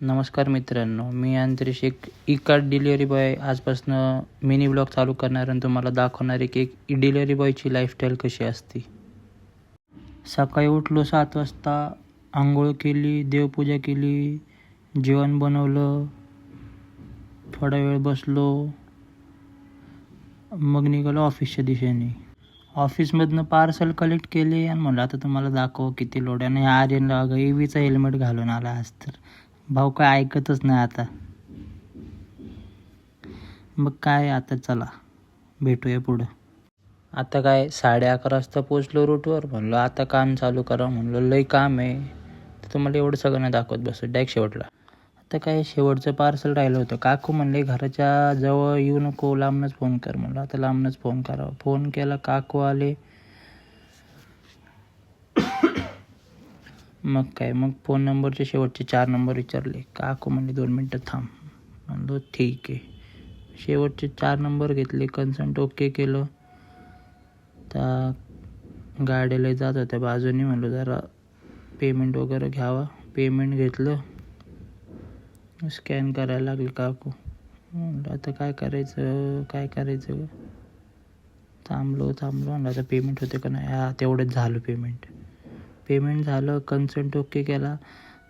नमस्कार मित्रांनो, मी अंतरिक्ष एक ई-कार्ट डिलिव्हरी बॉय आजपासून मिनी ब्लॉग चालू करणार आणि तुम्हाला दाखवणार आहे की एक डिलिव्हरी बॉयची लाईफस्टाईल कशी असते. सकाळी उठलो 7 वाजता, आंघोळ केली, देवपूजा केली, जेवण बनवलं, थोडा वेळ बसलो, मग निघालो ऑफिसच्या दिशेने. ऑफिसमधनं पार्सल कलेक्ट केले आणि म्हणलं आता तुम्हाला दाखव किती लोड. आणि आर्यनला ईव्हीचा हेल्मेट घालून आला आज तर भाऊ काय ऐकतच नाही आता. मग काय आता चला भेटूया पुढं. आता काय 11:30 वाजता पोचलो रूटवर. म्हणलं आता काम चालू करा. म्हणलं लय काम आहे तर तुम्हाला एवढं सगळं नाही दाखवत बसू डायरेक्ट शेवटला. आता काय शेवटचं पार्सल राहिलं होतं. काकू म्हणले घराच्या जवळ येऊ नको, लांबनंच फोन कर. म्हणलं आता लांबनंच फोन करावं. फोन केला, काकू आले. मग काय, मग फोन नंबरचे शेवटचे 4 नंबर विचारले. काकू म्हणले 2 मिनटं थांब. म्हणलो ठीक आहे. शेवटचे 4 नंबर घेतले, कन्संट ओके केलं. त्या गाड्याला जात होत्या बाजूने. म्हणलं जरा पेमेंट वगैरे घ्यावा. पेमेंट घेतलं, स्कॅन करायला लागले काकू. म्हणलं आता काय करायचं. थांबलो म्हणलं आता पेमेंट होते का नाही. हा तेवढंच झालं पेमेंट झालं. कन्संट ओके केला.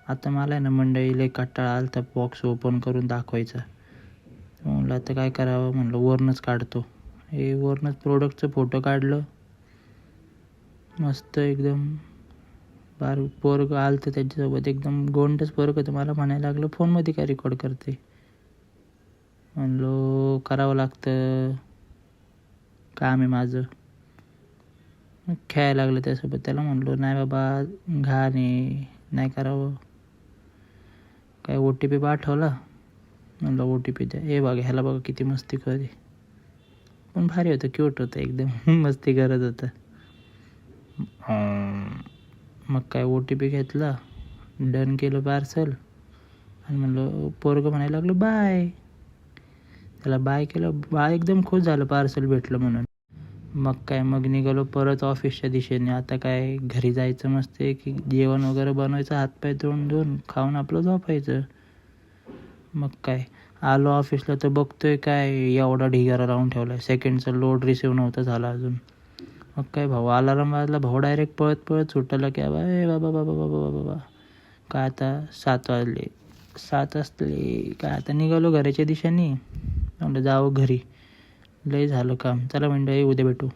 आता मला आहे ना मंडळीला कंटाळा आला तर बॉक्स ओपन करून दाखवायचा. म्हणलं आता काय करावं. म्हणलं वरनंच काढतो. वरनंच प्रोडक्टचं फोटो काढलं. मस्त एकदम पोरगं आलं तर त्याच्यासोबत एकदम गोंडच पोरगं तर मला म्हणायला लागलं फोनमध्ये काय रेकॉर्ड करते. म्हणलो करावं लागतं, काम आहे माझं. मग खेळायला लागलं त्यासोबत. त्याला म्हणलो नाही बाबा घाण आहे, नाही करावं. काय OTP पाठवला. म्हणलं OTP द्या. बघा ह्याला बघा किती मस्ती करे. पण भारी होतं, क्यूट होतं एकदम. मस्ती करत होतं. मग काय OTP घेतला, डन केलं पार्सल आणि म्हणलं पोरगं म्हणायला लागलं बाय. त्याला बाय केलं. बाय एकदम खुश झालं पार्सल भेटलं म्हणून. मग निघालो परत ऑफिसच्या दिशेने. आता काय घरी जायचं मस्त आहे की जेवण वगैरे बनवायचं, हातपाय धुवून खाऊन आपलं झोपायचं. मग काय आलो ऑफिसला तर बघतोय काय एवढा ढिगारा लावून ठेवला आहे. सेकंडचा लोड रिसिव्ह नव्हता झाला अजून. मग काय भाऊ अलार्म वाजला. भाऊ डायरेक्ट पळत सुटला की बाबा काय आता 7 वाजले. 7 असले काय आता निघालो घराच्या दिशेने. म्हणलं जावं घरी, लय झालं काम. चला मंडळी उद्या भेटू.